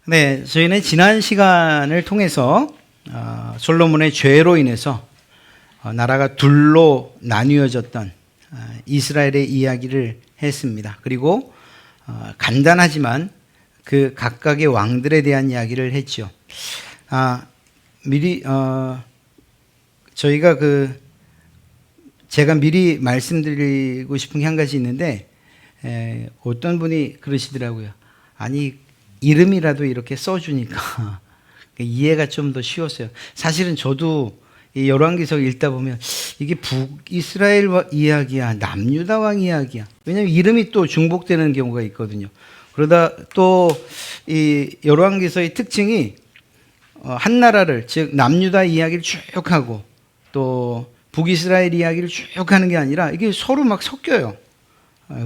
네, 저희는 지난 시간을 통해서 솔로몬의 죄로 인해서 나라가 둘로 나뉘어졌던 이스라엘의 이야기를 했습니다. 그리고 간단하지만 그 각각의 왕들에 대한 이야기를 했죠. 미리 저희가 제가 미리 말씀드리고 싶은 게 한 가지 있는데, 어떤 분이 그러시더라고요. 아니, 이름이라도 이렇게 써주니까 이해가 좀 더 쉬웠어요. 사실은 저도 이 열왕기서 읽다 보면 이게 북이스라엘 이야기야, 남유다 왕 이야기야. 왜냐하면 이름이 또 중복되는 경우가 있거든요. 그러다 또 이 열왕기서의 특징이 한 나라를, 즉 남유다 이야기를 쭉 하고 또 북이스라엘 이야기를 쭉 하는 게 아니라 이게 서로 막 섞여요.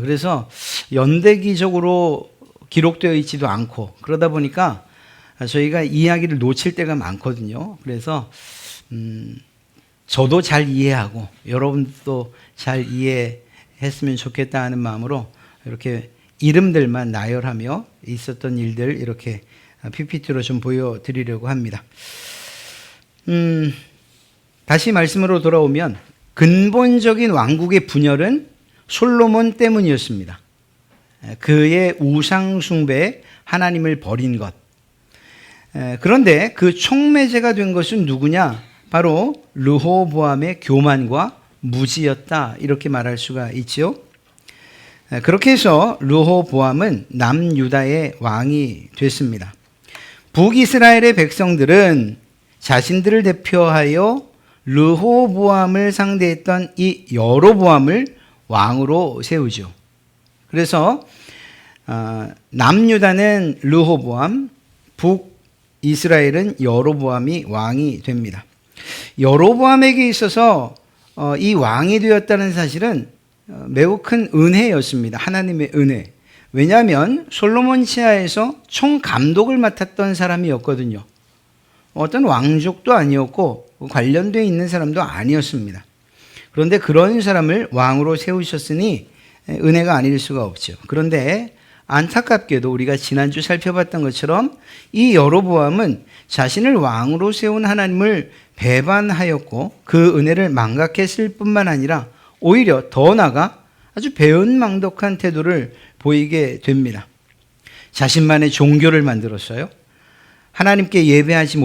그래서 연대기적으로 기록되어 있지도 않고, 그러다 보니까 저희가 이야기를 놓칠 때가 많거든요. 그래서 저도 잘 이해하고 여러분도 잘 이해했으면 좋겠다 하는 마음으로 이렇게 이름들만 나열하며 있었던 일들 이렇게 PPT로 좀 보여드리려고 합니다. 다시 말씀으로 돌아오면 근본적인 왕국의 분열은 솔로몬 때문이었습니다. 그의 우상 숭배에 하나님을 버린 것. 그런데 그 촉매제가 된 것은 누구냐? 바로 르호보암의 교만과 무지였다, 이렇게 말할 수가 있지요. 그렇게 해서 르호보암은 남유다의 왕이 됐습니다. 북이스라엘의 백성들은 자신들을 대표하여 르호보암을 상대했던 이 여로보암을 왕으로 세우죠. 그래서 남유다는 르호보암, 북이스라엘은 여로보암이 왕이 됩니다. 여로보암에게 있어서 이 왕이 되었다는 사실은 매우 큰 은혜였습니다. 하나님의 은혜. 왜냐하면 솔로몬 치하에서 총감독을 맡았던 사람이었거든요. 어떤 왕족도 아니었고 관련되어 있는 사람도 아니었습니다. 그런데 그런 사람을 왕으로 세우셨으니 은혜가 아닐 수가 없죠. 그런데 안타깝게도 우리가 지난주 살펴봤던 것처럼 이 여로보암은 자신을 왕으로 세운 하나님을 배반하였고 그 은혜를 망각했을 뿐만 아니라 오히려 더 나아가 아주 배은망덕한 태도를 보이게 됩니다. 자신만의 종교를 만들었어요. 하나님께 예배하지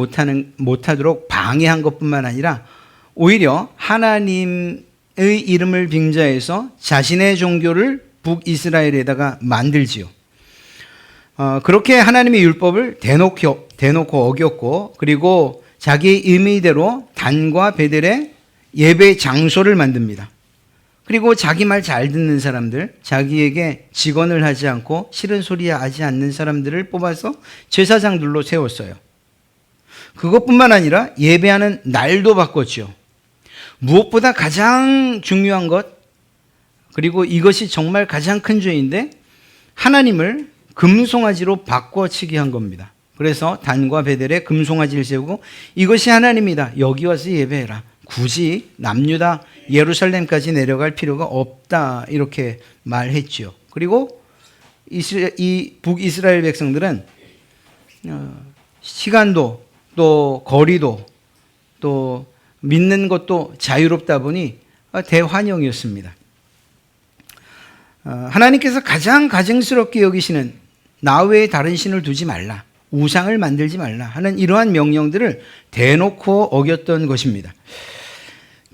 못하도록 방해한 것뿐만 아니라 오히려 하나님의 이름을 빙자해서 자신의 종교를 북이스라엘에다가 만들지요. 그렇게 하나님의 율법을 대놓고 어겼고, 그리고 자기의 의미대로 단과 베델의 예배 장소를 만듭니다. 그리고 자기 말 잘 듣는 사람들, 자기에게 직언을 하지 않고 싫은 소리 하지 않는 사람들을 뽑아서 제사장들로 세웠어요. 그것뿐만 아니라 예배하는 날도 바꿨죠. 무엇보다 가장 중요한 것, 그리고 이것이 정말 가장 큰 죄인데, 하나님을 금송아지로 바꿔치기 한 겁니다. 그래서 단과 베델에 금송아지를 세우고 이것이 하나님이다, 여기 와서 예배해라, 굳이 남유다 예루살렘까지 내려갈 필요가 없다, 이렇게 말했죠. 그리고 이 북이스라엘 백성들은 시간도 또 거리도 또 믿는 것도 자유롭다 보니 대환영이었습니다. 하나님께서 가장 가증스럽게 여기시는 나 외에 다른 신을 두지 말라, 우상을 만들지 말라 하는 이러한 명령들을 대놓고 어겼던 것입니다.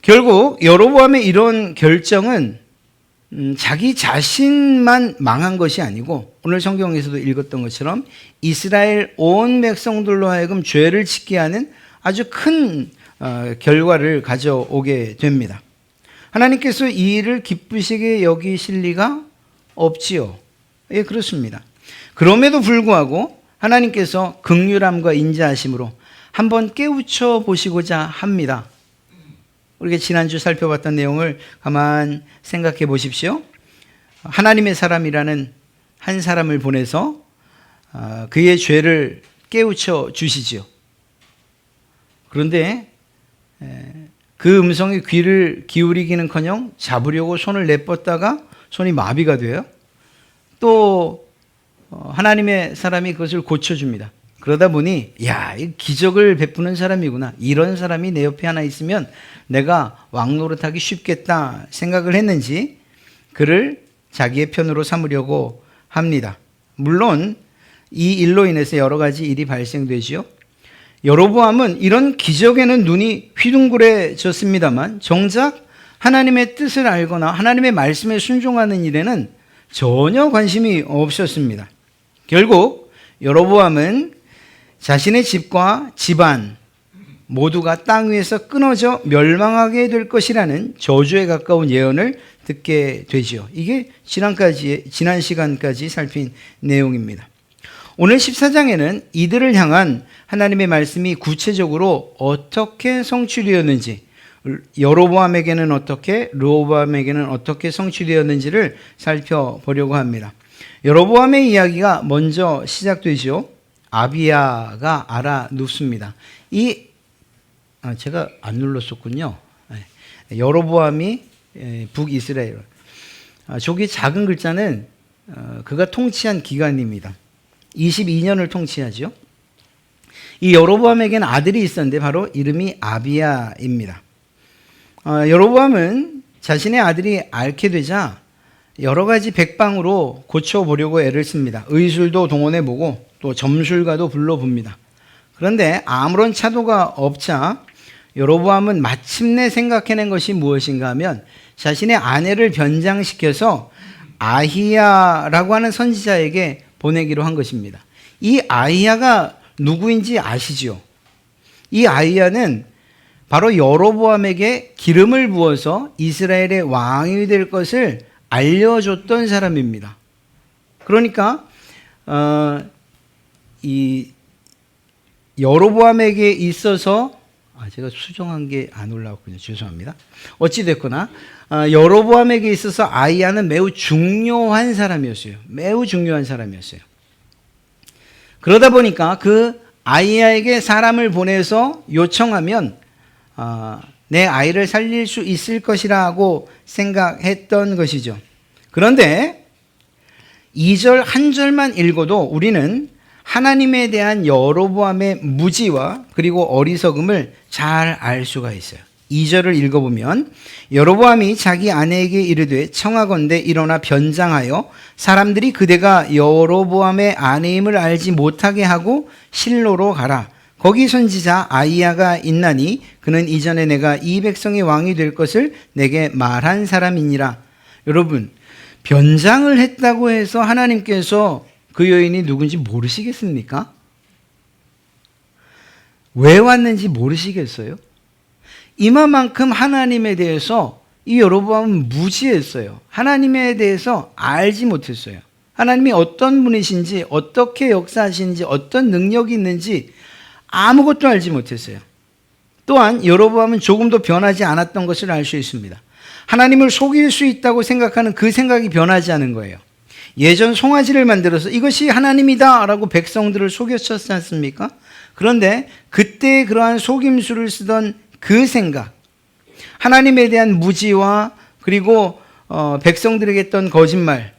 결국 여로보암의 이런 결정은 자기 자신만 망한 것이 아니고, 오늘 성경에서도 읽었던 것처럼 이스라엘 온 백성들로 하여금 죄를 짓게 하는 아주 큰 결과를 가져오게 됩니다. 하나님께서 이 일을 기쁘시게 여기실 리가 없지요. 예, 그렇습니다. 그럼에도 불구하고 하나님께서 긍휼함과 인자하심으로 한번 깨우쳐 보시고자 합니다. 우리가 지난주 살펴봤던 내용을 가만 생각해 보십시오. 하나님의 사람이라는 한 사람을 보내서 그의 죄를 깨우쳐 주시지요. 그런데 그 음성에 귀를 기울이기는커녕 잡으려고 손을 내뻗다가 손이 마비가 돼요. 또 하나님의 사람이 그것을 고쳐줍니다. 그러다 보니 야, 이 기적을 베푸는 사람이구나. 이런 사람이 내 옆에 하나 있으면 내가 왕 노릇하기 쉽겠다 생각을 했는지 그를 자기의 편으로 삼으려고 합니다. 물론 이 일로 인해서 여러 가지 일이 발생되지요. 여로보암은 이런 기적에는 눈이 휘둥그레졌습니다만 정작 하나님의 뜻을 알거나 하나님의 말씀에 순종하는 일에는 전혀 관심이 없었습니다. 결국 여로보암은 자신의 집과 집안 모두가 땅 위에서 끊어져 멸망하게 될 것이라는 저주에 가까운 예언을 듣게 되지요. 이게 지난 시간까지 살핀 내용입니다. 오늘 14장에는 이들을 향한 하나님의 말씀이 구체적으로 어떻게 성취되었는지, 여로보암에게는 어떻게, 르호보암에게는 어떻게 성취되었는지를 살펴보려고 합니다. 여로보암의 이야기가 먼저 시작되죠. 아비야가 알아눕습니다. 제가 안 눌렀었군요. 여로보암이 북이스라엘. 저기 작은 글자는 그가 통치한 기간입니다. 22년을 통치하죠. 이 여로보암에게는 아들이 있었는데 바로 이름이 아비야입니다. 여로보암은 자신의 아들이 앓게 되자 여러 가지 백방으로 고쳐보려고 애를 씁니다. 의술도 동원해보고 또 점술가도 불러봅니다. 그런데 아무런 차도가 없자 여로보암은 마침내 생각해낸 것이 무엇인가 하면 자신의 아내를 변장시켜서 아히야라고 하는 선지자에게 보내기로 한 것입니다. 이 아히야가 누구인지 아시죠? 이 아히야는 바로 여로보암에게 기름을 부어서 이스라엘의 왕이 될 것을 알려줬던 사람입니다. 그러니까 이 여로보암에게 있어서 제가 수정한 게 안 올라왔군요. 죄송합니다. 어찌됐거나 여로보암에게 있어서 아히야는 매우 중요한 사람이었어요. 매우 중요한 사람이었어요. 그러다 보니까 그 아히야에게 사람을 보내서 요청하면 내 아이를 살릴 수 있을 것이라고 생각했던 것이죠. 그런데 2절 한 절만 읽어도 우리는 하나님에 대한 여로보암의 무지와 그리고 어리석음을 잘 알 수가 있어요. 2절을 읽어보면 여로보암이 자기 아내에게 이르되 청하건대 일어나 변장하여 사람들이 그대가 여로보암의 아내임을 알지 못하게 하고 실로로 가라. 거기 선지자 아히야가 있나니 그는 이전에 내가 이 백성의 왕이 될 것을 내게 말한 사람이니라. 여러분, 변장을 했다고 해서 하나님께서 그 여인이 누군지 모르시겠습니까? 왜 왔는지 모르시겠어요? 이만큼 하나님에 대해서 이 여로보암은 무지했어요. 하나님에 대해서 알지 못했어요. 하나님이 어떤 분이신지, 어떻게 역사하시는지, 어떤 능력이 있는지 아무것도 알지 못했어요. 또한 여로보암은 조금도 변하지 않았던 것을 알 수 있습니다. 하나님을 속일 수 있다고 생각하는 그 생각이 변하지 않은 거예요. 예전 송아지를 만들어서 이것이 하나님이다 라고 백성들을 속였었지 않습니까? 그런데 그때 그러한 속임수를 쓰던 그 생각, 하나님에 대한 무지와 그리고 백성들에게 했던 거짓말,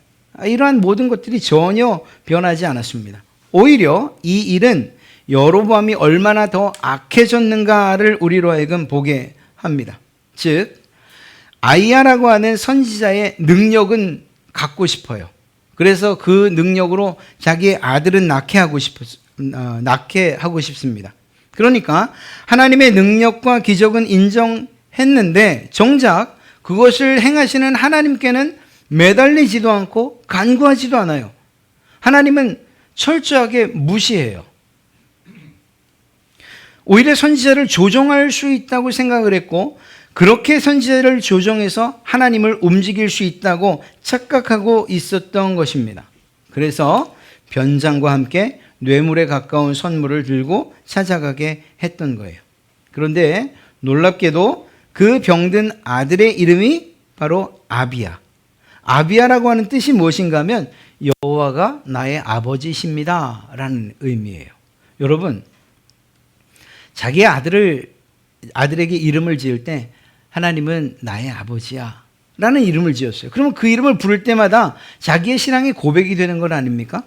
이러한 모든 것들이 전혀 변하지 않았습니다. 오히려 이 일은 여로보암이 얼마나 더 악해졌는가를 우리로 하여금 보게 합니다. 즉 아히야라고 하는 선지자의 능력은 갖고 싶어요. 그래서 그 능력으로 자기의 아들은 낳게 하고 싶습니다. 그러니까 하나님의 능력과 기적은 인정했는데 정작 그것을 행하시는 하나님께는 매달리지도 않고 간구하지도 않아요. 하나님은 철저하게 무시해요. 오히려 선지자를 조종할 수 있다고 생각을 했고 그렇게 선지자를 조정해서 하나님을 움직일 수 있다고 착각하고 있었던 것입니다. 그래서 변장과 함께 뇌물에 가까운 선물을 들고 찾아가게 했던 거예요. 그런데 놀랍게도 그 병든 아들의 이름이 바로 아비야. 아비야라고 하는 뜻이 무엇인가 하면 여호와가 나의 아버지십니다 라는 의미예요. 여러분, 자기의 아들에게 이름을 지을 때 하나님은 나의 아버지야 라는 이름을 지었어요. 그러면 그 이름을 부를 때마다 자기의 신앙의 고백이 되는 건 아닙니까?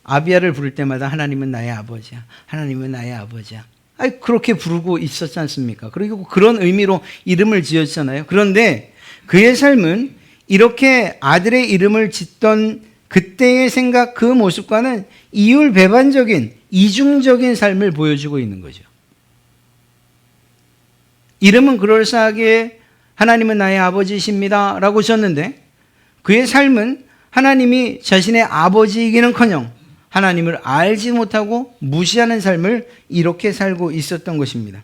아비야를 부를 때마다 하나님은 나의 아버지야. 하나님은 나의 아버지야. 아니, 그렇게 부르고 있었지 않습니까? 그리고 그런 의미로 이름을 지었잖아요. 그런데 그의 삶은 이렇게 아들의 이름을 짓던 그때의 생각, 그 모습과는 이율배반적인 이중적인 삶을 보여주고 있는 거죠. 이름은 그럴싸하게 하나님은 나의 아버지이십니다 라고 졌는데 그의 삶은 하나님이 자신의 아버지이기는커녕 하나님을 알지 못하고 무시하는 삶을 이렇게 살고 있었던 것입니다.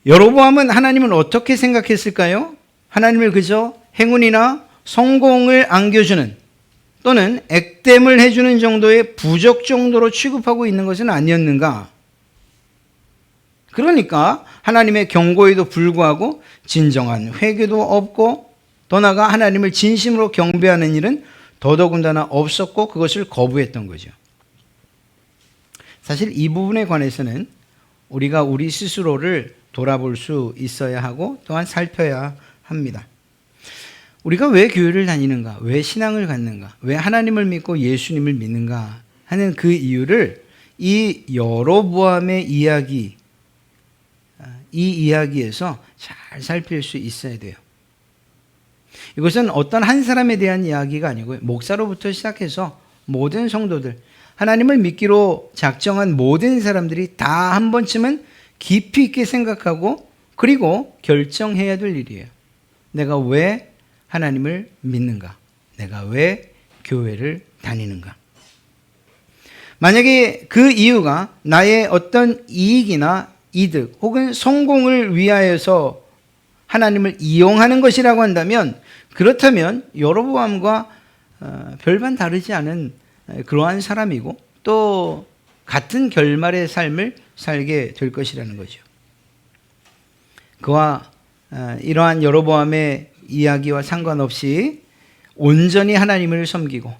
여로보암은 하나님을 어떻게 생각했을까요? 하나님을 그저 행운이나 성공을 안겨주는 또는 액땜을 해주는 정도의 부적 정도로 취급하고 있는 것은 아니었는가? 그러니까 하나님의 경고에도 불구하고 진정한 회개도 없고 더 나아가 하나님을 진심으로 경배하는 일은 더더군다나 없었고 그것을 거부했던 거죠. 사실 이 부분에 관해서는 우리가 우리 스스로를 돌아볼 수 있어야 하고 또한 살펴야 합니다. 우리가 왜 교회를 다니는가? 왜 신앙을 갖는가? 왜 하나님을 믿고 예수님을 믿는가? 하는 그 이유를 이 여로보암의 이야기, 이 이야기에서 잘 살필 수 있어야 돼요. 이것은 어떤 한 사람에 대한 이야기가 아니고요. 목사로부터 시작해서 모든 성도들, 하나님을 믿기로 작정한 모든 사람들이 다 한 번쯤은 깊이 있게 생각하고 그리고 결정해야 될 일이에요. 내가 왜 하나님을 믿는가? 내가 왜 교회를 다니는가? 만약에 그 이유가 나의 어떤 이익이나 이득 혹은 성공을 위하여서 하나님을 이용하는 것이라고 한다면 그렇다면 여로보암과 별반 다르지 않은 그러한 사람이고 또 같은 결말의 삶을 살게 될 것이라는 거죠. 그와 이러한 여로보암의 이야기와 상관없이 온전히 하나님을 섬기고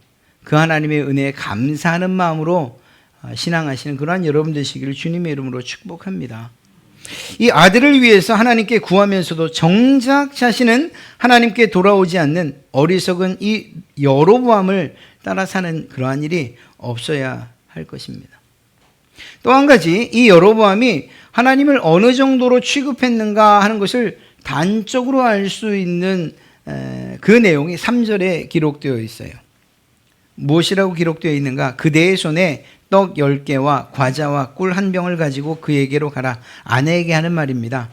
그 하나님의 은혜에 감사하는 마음으로 신앙하시는 그러한 여러분 되시기를 주님의 이름으로 축복합니다. 이 아들을 위해서 하나님께 구하면서도 정작 자신은 하나님께 돌아오지 않는 어리석은 이 여로보암을 따라 사는 그러한 일이 없어야 할 것입니다. 또 한 가지 이 여로보암이 하나님을 어느 정도로 취급했는가 하는 것을 단적으로 알 수 있는 그 내용이 3절에 기록되어 있어요. 무엇이라고 기록되어 있는가? 그대의 손에 떡 10개와 과자와 꿀 한 병을 가지고 그에게로 가라. 아내에게 하는 말입니다.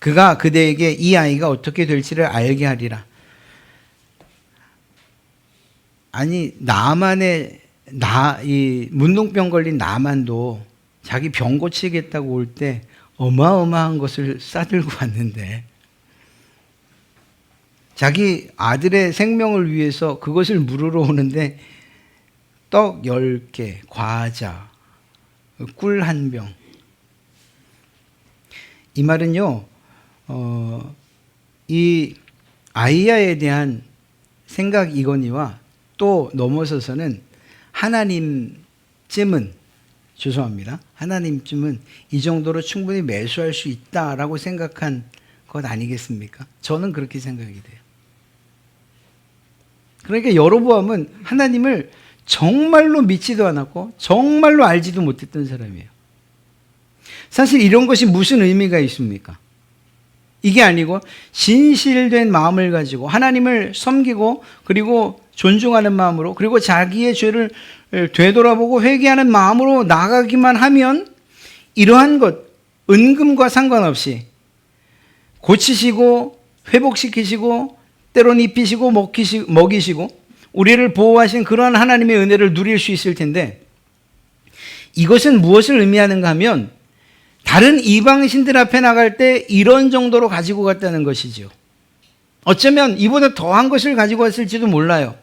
그가 그대에게 이 아이가 어떻게 될지를 알게 하리라. 아니 이 문둥병 걸린 나만도 자기 병 고치겠다고 올 때 어마어마한 것을 싸들고 왔는데 자기 아들의 생명을 위해서 그것을 물으러 오는데 떡 10개, 과자, 꿀 한 병. 이 말은요, 이 아이야에 대한 생각이거니와 또 넘어서서는 하나님쯤은 이 정도로 충분히 매수할 수 있다라고 생각한 것 아니겠습니까? 저는 그렇게 생각이 돼요. 그러니까 여로보암은 하나님을 정말로 믿지도 않았고 정말로 알지도 못했던 사람이에요. 사실 이런 것이 무슨 의미가 있습니까? 이게 아니고 진실된 마음을 가지고 하나님을 섬기고 그리고 존중하는 마음으로 그리고 자기의 죄를 되돌아보고 회개하는 마음으로 나가기만 하면 이러한 것 은금과 상관없이 고치시고 회복시키시고 때론 입히시고 먹이시고 우리를 보호하신 그러한 하나님의 은혜를 누릴 수 있을 텐데 이것은 무엇을 의미하는가 하면 다른 이방신들 앞에 나갈 때 이런 정도로 가지고 갔다는 것이죠. 어쩌면 이보다 더한 것을 가지고 왔을지도 몰라요.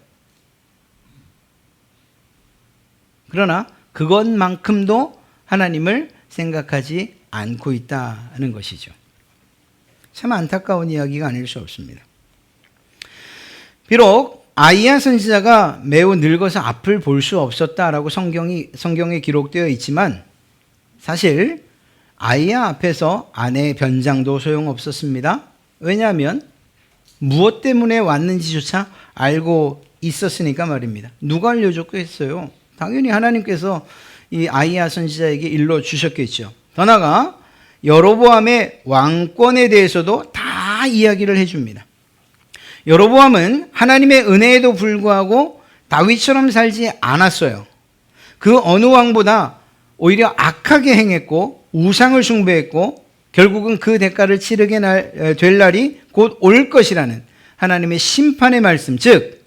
그러나 그것만큼도 하나님을 생각하지 않고 있다는 것이죠. 참 안타까운 이야기가 아닐 수 없습니다. 비록 아이야 선지자가 매우 늙어서 앞을 볼 수 없었다라고 성경에 기록되어 있지만 사실 아이야 앞에서 아내의 변장도 소용없었습니다. 왜냐하면 무엇 때문에 왔는지조차 알고 있었으니까 말입니다. 누가 알려줬겠어요? 당연히 하나님께서 이 아히야 선지자에게 일러 주셨겠죠. 더 나아가 여로보암의 왕권에 대해서도 다 이야기를 해줍니다. 여로보암은 하나님의 은혜에도 불구하고 다윗처럼 살지 않았어요. 그 어느 왕보다 오히려 악하게 행했고 우상을 숭배했고 결국은 그 대가를 치르게 될 날이 곧 올 것이라는 하나님의 심판의 말씀, 즉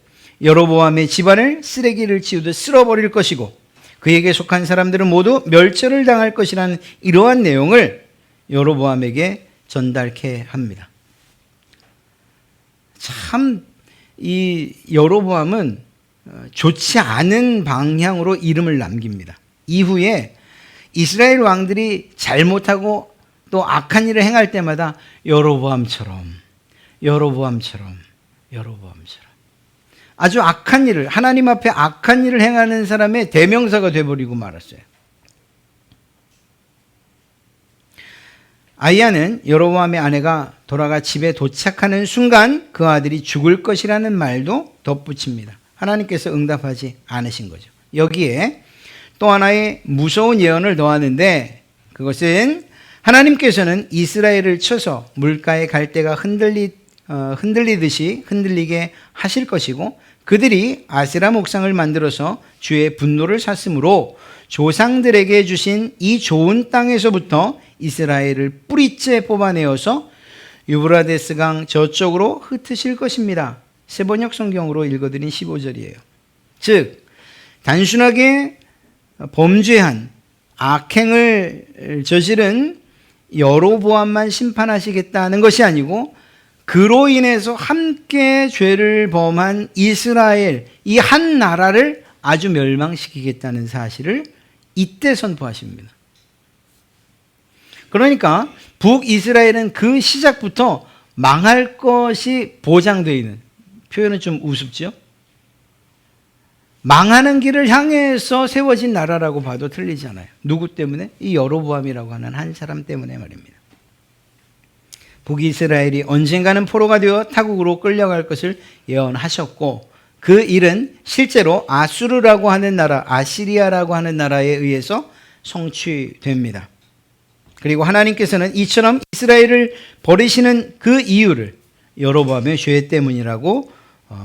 여로보암의 집안을 쓰레기를 치우듯 쓸어버릴 것이고 그에게 속한 사람들은 모두 멸절을 당할 것이라는 이러한 내용을 여로보암에게 전달케 합니다. 참 이 여로보암은 좋지 않은 방향으로 이름을 남깁니다. 이후에 이스라엘 왕들이 잘못하고 또 악한 일을 행할 때마다 여로보암처럼 아주 악한 일을, 하나님 앞에 악한 일을 행하는 사람의 대명사가 되어버리고 말았어요. 아히야는 여로보암의 아내가 돌아가 집에 도착하는 순간 그 아들이 죽을 것이라는 말도 덧붙입니다. 하나님께서 응답하지 않으신 거죠. 여기에 또 하나의 무서운 예언을 더하는데 그것은 하나님께서는 이스라엘을 쳐서 물가의 갈대가 흔들리듯이 흔들리게 하실 것이고 그들이 아세라 목상을 만들어서 주의 분노를 샀으므로 조상들에게 주신 이 좋은 땅에서부터 이스라엘을 뿌리째 뽑아내어서 유브라데스 강 저쪽으로 흩으실 것입니다. 세번역 성경으로 읽어드린 15절이에요. 즉 단순하게 범죄한 악행을 저지른 여로보암만 심판하시겠다는 것이 아니고 그로 인해서 함께 죄를 범한 이스라엘, 이 한 나라를 아주 멸망시키겠다는 사실을 이때 선포하십니다. 그러니까 북이스라엘은 그 시작부터 망할 것이 보장되어 있는, 표현은 좀 우습죠? 망하는 길을 향해서 세워진 나라라고 봐도 틀리지 않아요. 누구 때문에? 이 여로보암이라고 하는 한 사람 때문에 말입니다. 북이스라엘이 언젠가는 포로가 되어 타국으로 끌려갈 것을 예언하셨고 그 일은 실제로 아수르라고 하는 나라, 아시리아라고 하는 나라에 의해서 성취됩니다. 그리고 하나님께서는 이처럼 이스라엘을 버리시는 그 이유를 여로보암의 죄 때문이라고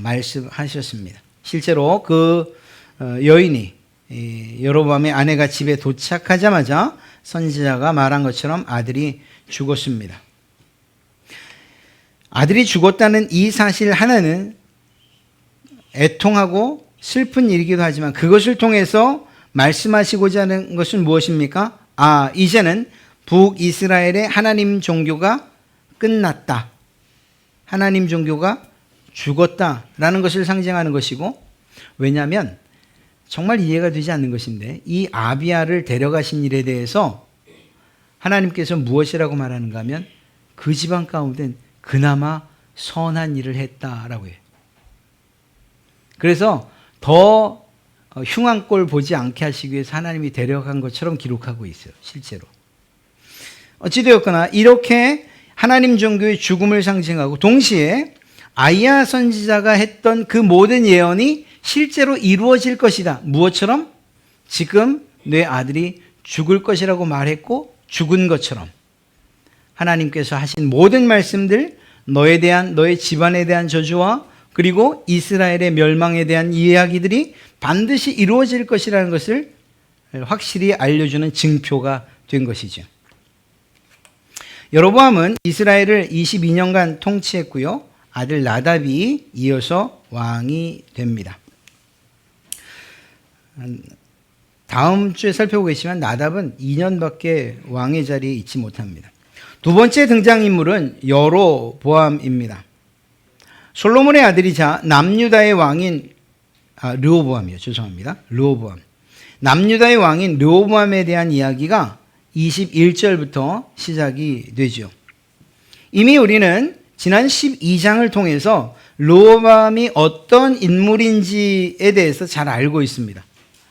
말씀하셨습니다. 실제로 그 여인이 여로보암의 아내가 집에 도착하자마자 선지자가 말한 것처럼 아들이 죽었습니다. 아들이 죽었다는 이 사실 하나는 애통하고 슬픈 일이기도 하지만 그것을 통해서 말씀하시고자 하는 것은 무엇입니까? 이제는 북이스라엘의 하나님 종교가 끝났다. 하나님 종교가 죽었다라는 것을 상징하는 것이고, 왜냐하면 정말 이해가 되지 않는 것인데 이 아비야를 데려가신 일에 대해서 하나님께서 무엇이라고 말하는가 하면 그 집안 가운데 그나마 선한 일을 했다라고 해요. 그래서 더 흉한 꼴 보지 않게 하시기 위해서 하나님이 데려간 것처럼 기록하고 있어요. 실제로. 어찌되었거나 이렇게 하나님 종교의 죽음을 상징하고 동시에 아히야 선지자가 했던 그 모든 예언이 실제로 이루어질 것이다. 무엇처럼? 지금 내 아들이 죽을 것이라고 말했고 죽은 것처럼 하나님께서 하신 모든 말씀들, 너에 대한, 너의 집안에 대한 저주와 그리고 이스라엘의 멸망에 대한 이야기들이 반드시 이루어질 것이라는 것을 확실히 알려주는 증표가 된 것이죠. 여로보암은 이스라엘을 22년간 통치했고요. 아들 나답이 이어서 왕이 됩니다. 다음 주에 살펴보겠지만 나답은 2년밖에 왕의 자리에 있지 못합니다. 두 번째 등장인물은 여로보암입니다. 솔로몬의 아들이자 남유다의 왕인 르호보암이요. 죄송합니다. 르호보암. 남유다의 왕인 르호보암에 대한 이야기가 21절부터 시작이 되죠. 이미 우리는 지난 12장을 통해서 르호보암이 어떤 인물인지에 대해서 잘 알고 있습니다.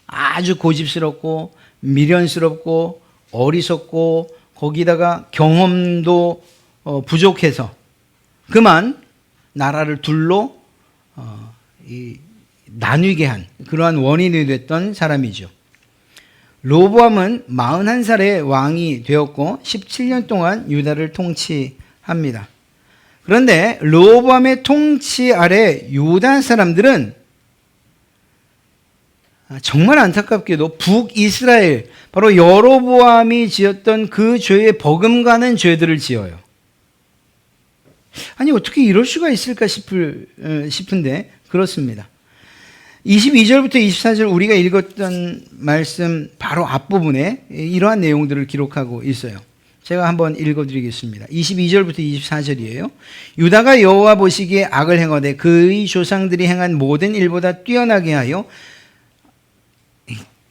아주 고집스럽고 미련스럽고 어리석고 거기다가 경험도 부족해서 그만 나라를 둘로 나뉘게 한 그러한 원인이 됐던 사람이죠. 르호보암은 41살에 왕이 되었고 17년 동안 유다를 통치합니다. 그런데 르호보암의 통치 아래 유다 사람들은 정말 안타깝게도 북이스라엘, 바로 여로보암이 지었던 그 죄에 버금가는 죄들을 지어요. 아니 어떻게 이럴 수가 있을까 싶은데 그렇습니다. 22절부터 24절 우리가 읽었던 말씀 바로 앞부분에 이러한 내용들을 기록하고 있어요. 제가 한번 읽어드리겠습니다. 22절부터 24절이에요. 유다가 여호와 보시기에 악을 행하되 그의 조상들이 행한 모든 일보다 뛰어나게 하여,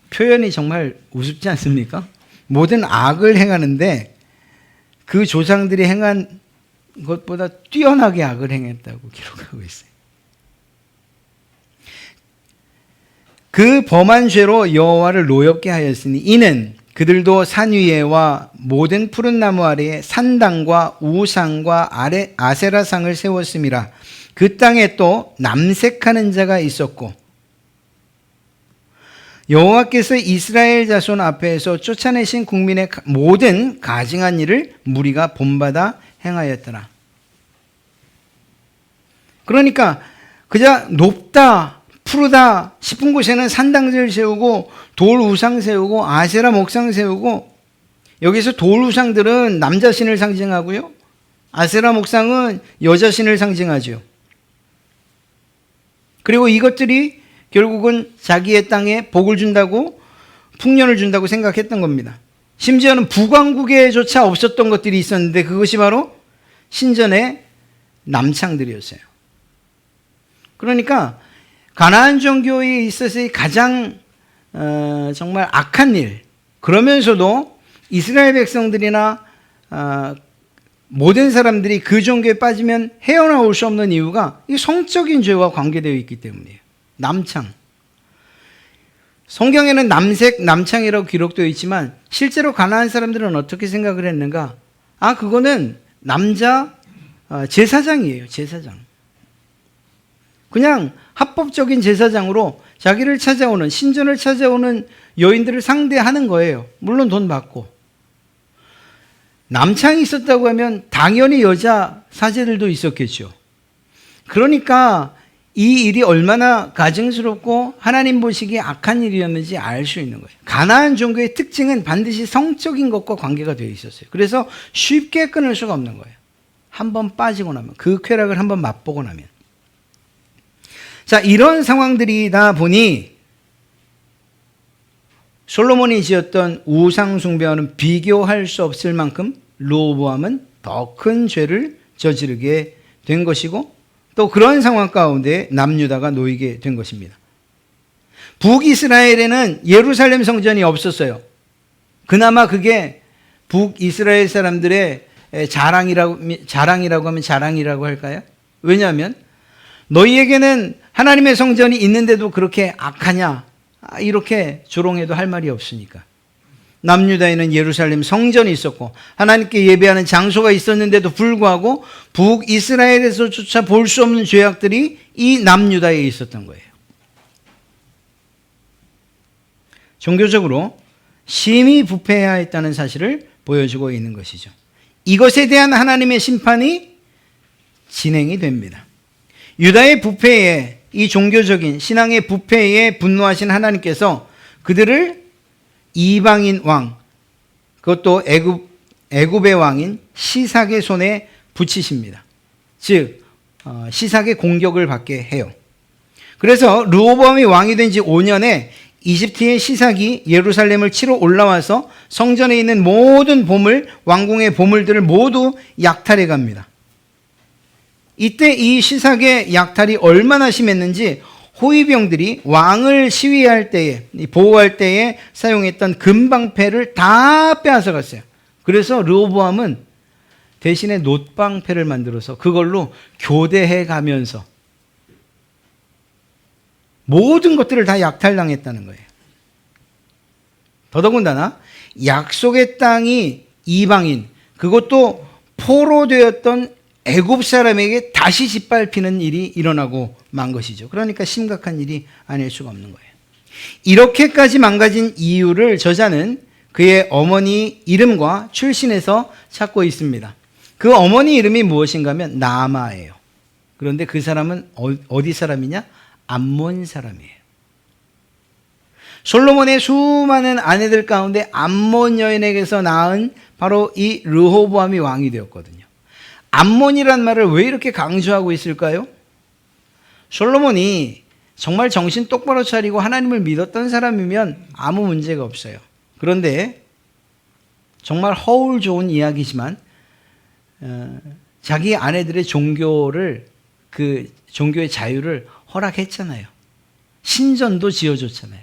표현이 정말 우습지 않습니까? 모든 악을 행하는데 그 조상들이 행한 것보다 뛰어나게 악을 행했다고 기록하고 있어요. 그 범한 죄로 여호와를 노엽게 하였으니 이는 그들도 산 위에와 모든 푸른 나무 아래에 산당과 우상과 아세라상을 세웠음이라. 그 땅에 또 남색하는 자가 있었고 여호와께서 이스라엘 자손 앞에서 쫓아내신 국민의 모든 가증한 일을 무리가 본받아 행하였더라. 그러니까 그저 높다 푸르다 싶은 곳에는 산당들 세우고 돌 우상 세우고 아세라 목상 세우고, 여기서 돌 우상들은 남자 신을 상징하고요, 아세라 목상은 여자 신을 상징하죠. 그리고 이것들이 결국은 자기의 땅에 복을 준다고, 풍년을 준다고 생각했던 겁니다. 심지어는 북왕국에조차 없었던 것들이 있었는데 그것이 바로 신전의 남창들이었어요. 그러니까 가나안 종교에 있어서의 가장 정말 악한 일, 그러면서도 이스라엘 백성들이나 모든 사람들이 그 종교에 빠지면 헤어나올 수 없는 이유가 이 성적인 죄와 관계되어 있기 때문이에요. 남창. 성경에는 남색, 남창이라고 기록되어 있지만 실제로 가나안 사람들은 어떻게 생각을 했는가? 그거는 남자 제사장이에요. 제사장. 그냥 합법적인 제사장으로 자기를 찾아오는, 신전을 찾아오는 여인들을 상대하는 거예요. 물론 돈 받고. 남창이 있었다고 하면 당연히 여자 사제들도 있었겠죠. 그러니까 이 일이 얼마나 가증스럽고 하나님 보시기에 악한 일이었는지 알 수 있는 거예요. 가나안 종교의 특징은 반드시 성적인 것과 관계가 되어 있었어요. 그래서 쉽게 끊을 수가 없는 거예요. 한번 빠지고 나면, 그 쾌락을 한번 맛보고 나면. 자, 이런 상황들이다 보니 솔로몬이 지었던 우상 숭배와는 비교할 수 없을 만큼 르호보암은 더 큰 죄를 저지르게 된 것이고, 또 그런 상황 가운데 남유다가 놓이게 된 것입니다. 북이스라엘에는 예루살렘 성전이 없었어요. 그나마 그게 북이스라엘 사람들의 자랑이라고 하면 자랑이라고 할까요? 왜냐하면 너희에게는 하나님의 성전이 있는데도 그렇게 악하냐, 이렇게 조롱해도 할 말이 없으니까. 남유다에는 예루살렘 성전이 있었고 하나님께 예배하는 장소가 있었는데도 불구하고 북이스라엘에서조차 볼 수 없는 죄악들이 이 남유다에 있었던 거예요. 종교적으로 심히 부패해야 했다는 사실을 보여주고 있는 것이죠. 이것에 대한 하나님의 심판이 진행이 됩니다. 유다의 부패에, 이 종교적인 신앙의 부패에 분노하신 하나님께서 그들을 이방인 왕, 그것도 애굽의 왕인 시삭의 손에 붙이십니다. 즉 시삭의 공격을 받게 해요. 그래서 르호보암이 왕이 된 지 5년에 이집트의 시삭이 예루살렘을 치러 올라와서 성전에 있는 모든 보물, 왕궁의 보물들을 모두 약탈해 갑니다. 이때 이 시삭의 약탈이 얼마나 심했는지 호위병들이 왕을 시위할 때에, 보호할 때에 사용했던 금방패를 다 빼앗아갔어요. 그래서 르호보암은 대신에 놋방패를 만들어서 그걸로 교대해 가면서 모든 것들을 다 약탈당했다는 거예요. 더더군다나 약속의 땅이 이방인, 그것도 포로되었던 애굽 사람에게 다시 짓밟히는 일이 일어나고 만 것이죠. 그러니까 심각한 일이 아닐 수가 없는 거예요. 이렇게까지 망가진 이유를 저자는 그의 어머니 이름과 출신에서 찾고 있습니다. 그 어머니 이름이 무엇인가 하면 나아마예요. 그런데 그 사람은 어디 사람이냐? 암몬 사람이에요. 솔로몬의 수많은 아내들 가운데 암몬 여인에게서 낳은 바로 이 르호보암이 왕이 되었거든요. 암몬이란 말을 왜 이렇게 강조하고 있을까요? 솔로몬이 정말 정신 똑바로 차리고 하나님을 믿었던 사람이면 아무 문제가 없어요. 그런데 정말 허울 좋은 이야기지만 자기 아내들의 그 종교의 자유를 허락했잖아요. 신전도 지어줬잖아요.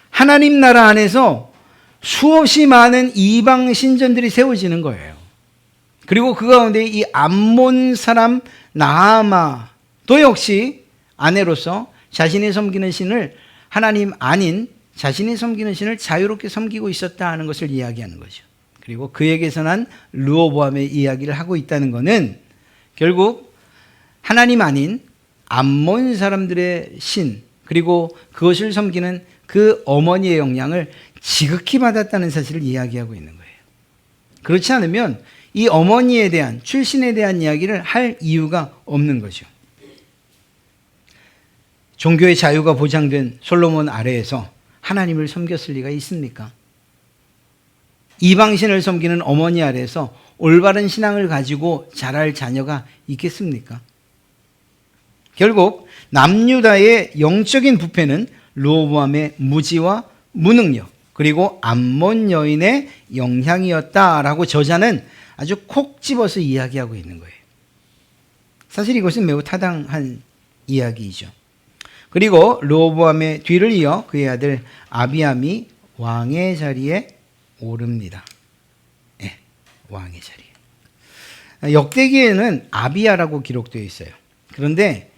하나님 나라 안에서 수없이 많은 이방 신전들이 세워지는 거예요. 그리고 그 가운데 이 암몬 사람 나아마도 역시 아내로서 자신이 섬기는 신을 하나님 아닌 자신이 섬기는 신을 자유롭게 섬기고 있었다 하는 것을 이야기하는 거죠. 그리고 그에게서 난 르호보암의 이야기를 하고 있다는 것은 결국 하나님 아닌 암몬 사람들의 신 그리고 그것을 섬기는 그 어머니의 영향을 지극히 받았다는 사실을 이야기하고 있는 거예요. 그렇지 않으면 이 어머니에 대한 출신에 대한 이야기를 할 이유가 없는 거죠. 종교의 자유가 보장된 솔로몬 아래에서 하나님을 섬겼을 리가 있습니까? 이방신을 섬기는 어머니 아래에서 올바른 신앙을 가지고 자랄 자녀가 있겠습니까? 결국 남유다의 영적인 부패는 르호보암의 무지와 무능력 그리고 암몬 여인의 영향이었다라고 저자는 아주 콕 집어서 이야기하고 있는 거예요. 사실 이것은 매우 타당한 이야기이죠. 그리고 르호보암의 뒤를 이어 그의 아들 아비암이 왕의 자리에 오릅니다. 네, 왕의 자리에. 역대기에는 아비야라고 기록되어 있어요. 그런데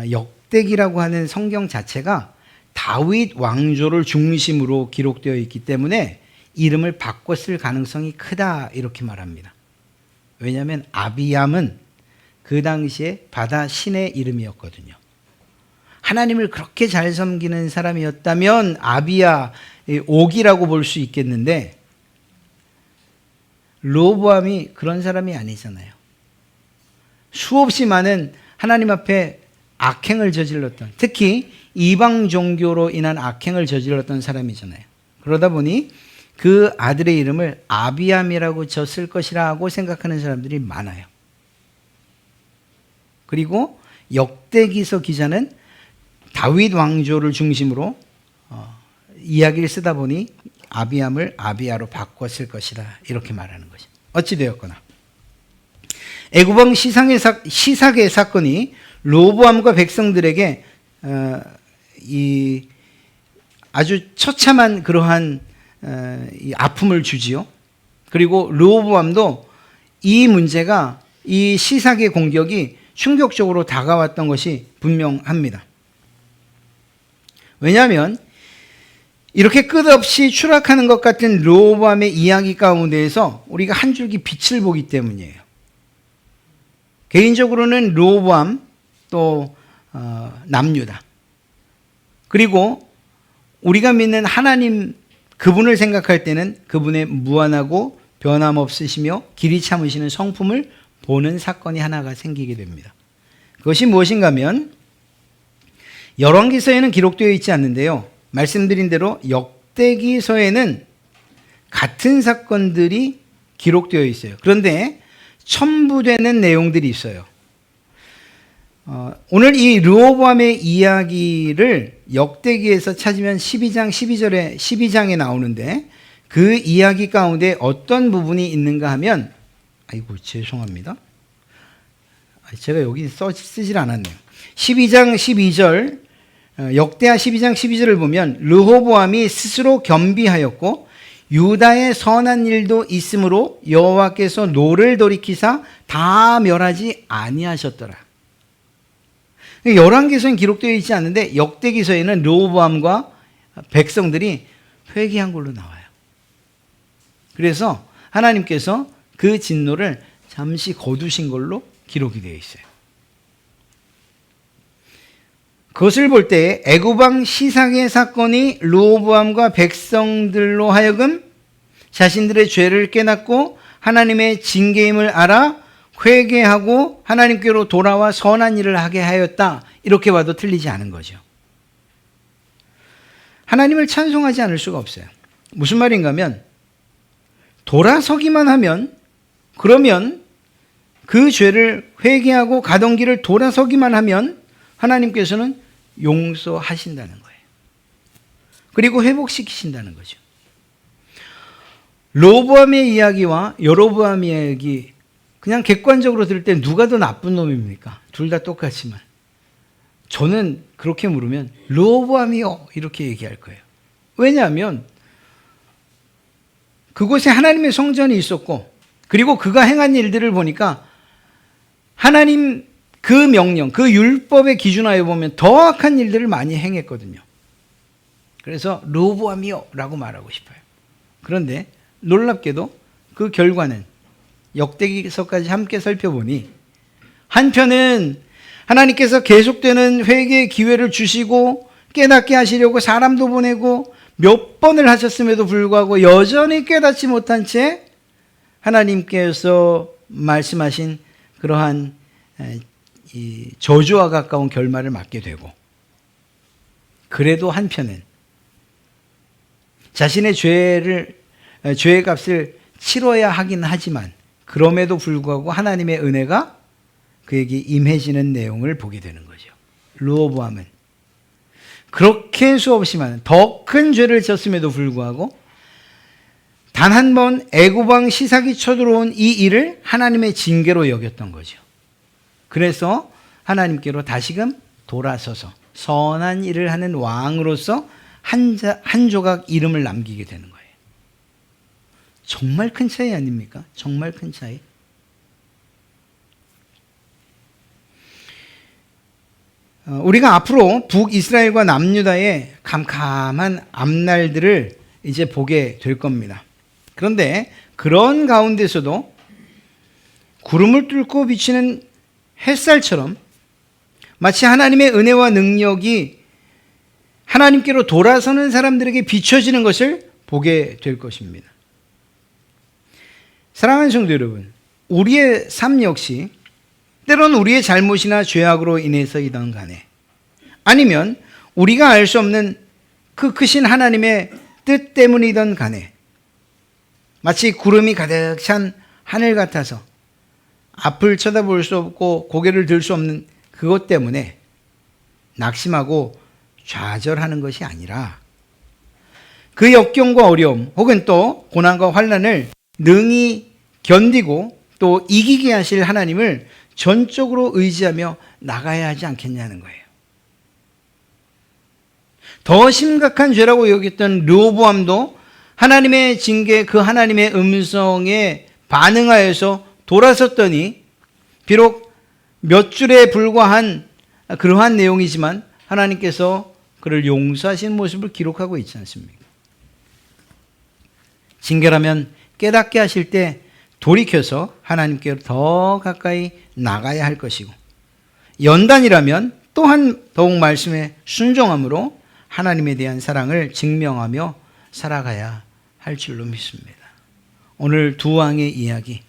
역대기라고 하는 성경 자체가 다윗 왕조를 중심으로 기록되어 있기 때문에 이름을 바꿨을 가능성이 크다 이렇게 말합니다. 왜냐하면 아비암은 그 당시에 바다 신의 이름이었거든요. 하나님을 그렇게 잘 섬기는 사람이었다면 아비야 옥이라고 볼 수 있겠는데 르호보암이 그런 사람이 아니잖아요. 수없이 많은 하나님 앞에 악행을 저질렀던, 특히 이방 종교로 인한 악행을 저질렀던 사람이잖아요. 그러다 보니 그 아들의 이름을 아비암이라고 졌을 것이라고 생각하는 사람들이 많아요. 그리고 역대기서 기자는 다윗 왕조를 중심으로 이야기를 쓰다 보니 아비암을 아비야로 바꿨을 것이다 이렇게 말하는 거죠. 어찌되었거나 애굽왕 시삭의 사건이 르호보암과 백성들에게 이 아주 처참한 그러한 이 아픔을 주지요. 그리고 르호보암도 이 문제가 이 시삭의 공격이 충격적으로 다가왔던 것이 분명합니다. 왜냐하면 이렇게 끝없이 추락하는 것 같은 르호보암의 이야기 가운데에서 우리가 한 줄기 빛을 보기 때문이에요. 개인적으로는 르호보암 또 남유다 그리고 우리가 믿는 하나님 그분을 생각할 때는 그분의 무한하고 변함없으시며 길이 참으시는 성품을 보는 사건이 하나가 생기게 됩니다. 그것이 무엇인가 하면 열왕기서에는 기록되어 있지 않는데요. 말씀드린 대로 역대기서에는 같은 사건들이 기록되어 있어요. 그런데 첨부되는 내용들이 있어요. 오늘 이 르호보암의 이야기를 역대기에서 찾으면 12장 12절에 12장에 나오는데 그 이야기 가운데 어떤 부분이 있는가 하면 아이고 죄송합니다. 제가 여기 쓰질 않았네요. 12장 12절 역대하 12장 12절을 보면 르호보암이 스스로 겸비하였고 유다의 선한 일도 있으므로 여호와께서 노를 돌이키사 다 멸하지 아니하셨더라. 열왕기서는 기록되어 있지 않는데 역대기서에는 르호보암과 백성들이 회개한 걸로 나와요. 그래서 하나님께서 그 진노를 잠시 거두신 걸로 기록이 되어 있어요. 그것을 볼 때 애굽 왕 시삭의 사건이 르호보암과 백성들로 하여금 자신들의 죄를 깨닫고 하나님의 징계임을 알아 회개하고 하나님께로 돌아와 선한 일을 하게 하였다. 이렇게 봐도 틀리지 않은 거죠. 하나님을 찬송하지 않을 수가 없어요. 무슨 말인가 하면 돌아서기만 하면, 그러면 그 죄를 회개하고 가던 길을 돌아서기만 하면 하나님께서는 용서하신다는 거예요. 그리고 회복시키신다는 거죠. 르호보암의 이야기와 여로보암의 이야기, 그냥 객관적으로 들을 때 누가 더 나쁜 놈입니까? 둘 다 똑같지만 저는 그렇게 물으면 르호보암이요 이렇게 얘기할 거예요. 왜냐하면 그곳에 하나님의 성전이 있었고, 그리고 그가 행한 일들을 보니까 하나님 그 명령, 그 율법의 기준하에 보면 더 악한 일들을 많이 행했거든요. 그래서 르호보암이요 라고 말하고 싶어요. 그런데 놀랍게도 그 결과는 역대기서까지 함께 살펴보니 한편은 하나님께서 계속되는 회개의 기회를 주시고 깨닫게 하시려고 사람도 보내고 몇 번을 하셨음에도 불구하고 여전히 깨닫지 못한 채 하나님께서 말씀하신 그러한 이 저주와 가까운 결말을 맞게 되고, 그래도 한편은 자신의 죄의 값을 치러야 하긴 하지만 그럼에도 불구하고 하나님의 은혜가 그에게 임해지는 내용을 보게 되는 거죠. 르호보암은 그렇게 수없이 많은 더 큰 죄를 졌음에도 불구하고 단 한 번 애굽 왕 시삭이 쳐들어온 이 일을 하나님의 징계로 여겼던 거죠. 그래서 하나님께로 다시금 돌아서서 선한 일을 하는 왕으로서 한 조각 이름을 남기게 되는 거예요. 정말 큰 차이 아닙니까? 정말 큰 차이. 우리가 앞으로 북이스라엘과 남유다의 캄캄한 앞날들을 이제 보게 될 겁니다. 그런데 그런 가운데서도 구름을 뚫고 비치는 햇살처럼 마치 하나님의 은혜와 능력이 하나님께로 돌아서는 사람들에게 비춰지는 것을 보게 될 것입니다. 사랑하는 성도 여러분, 우리의 삶 역시 때로는 우리의 잘못이나 죄악으로 인해서이든 간에, 아니면 우리가 알 수 없는 그 크신 하나님의 뜻 때문이든 간에 마치 구름이 가득 찬 하늘 같아서 앞을 쳐다볼 수 없고 고개를 들 수 없는 그것 때문에 낙심하고 좌절하는 것이 아니라 그 역경과 어려움 혹은 또 고난과 환난을 능히 견디고 또 이기게 하실 하나님을 전적으로 의지하며 나가야 하지 않겠냐는 거예요. 더 심각한 죄라고 여겼던 르호보암도 하나님의 징계, 그 하나님의 음성에 반응하여서 돌아섰더니 비록 몇 줄에 불과한 그러한 내용이지만 하나님께서 그를 용서하신 모습을 기록하고 있지 않습니까? 징계라면 깨닫게 하실 때 돌이켜서 하나님께 더 가까이 나가야 할 것이고, 연단이라면 또한 더욱 말씀에 순종함으로 하나님에 대한 사랑을 증명하며 살아가야 할 줄로 믿습니다. 오늘 두 왕의 이야기,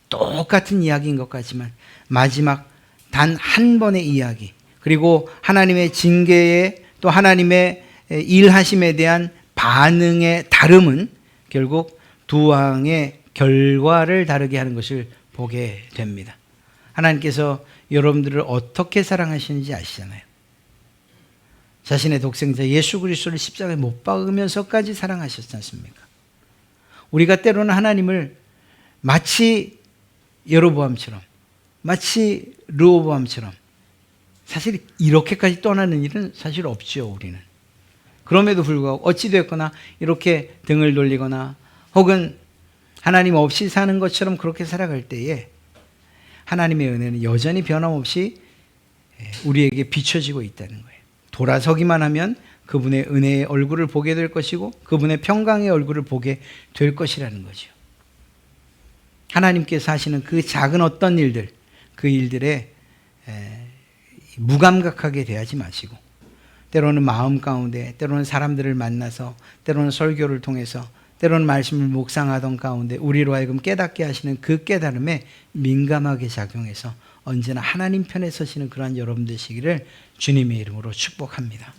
똑같은 이야기인 것 같지만 마지막 단 한 번의 이야기, 그리고 하나님의 징계에 또 하나님의 일하심에 대한 반응의 다름은 결국 두 왕의 결과를 다르게 하는 것을 보게 됩니다. 하나님께서 여러분들을 어떻게 사랑하시는지 아시잖아요. 자신의 독생자 예수 그리스도를 십자가에 못 박으면서까지 사랑하셨지 않습니까? 우리가 때로는 하나님을 마치 여로보암처럼, 마치 르호보암처럼 사실 이렇게까지 떠나는 일은 사실 없죠, 우리는. 그럼에도 불구하고 어찌됐거나 이렇게 등을 돌리거나 혹은 하나님 없이 사는 것처럼 그렇게 살아갈 때에 하나님의 은혜는 여전히 변함없이 우리에게 비춰지고 있다는 거예요. 돌아서기만 하면 그분의 은혜의 얼굴을 보게 될 것이고 그분의 평강의 얼굴을 보게 될 것이라는 거죠. 하나님께서 하시는 그 작은 어떤 일들, 그 일들에 무감각하게 대하지 마시고, 때로는 마음 가운데, 때로는 사람들을 만나서, 때로는 설교를 통해서, 때로는 말씀을 묵상하던 가운데 우리로 하여금 깨닫게 하시는 그 깨달음에 민감하게 작용해서 언제나 하나님 편에 서시는 그러한 여러분 되시기를 주님의 이름으로 축복합니다.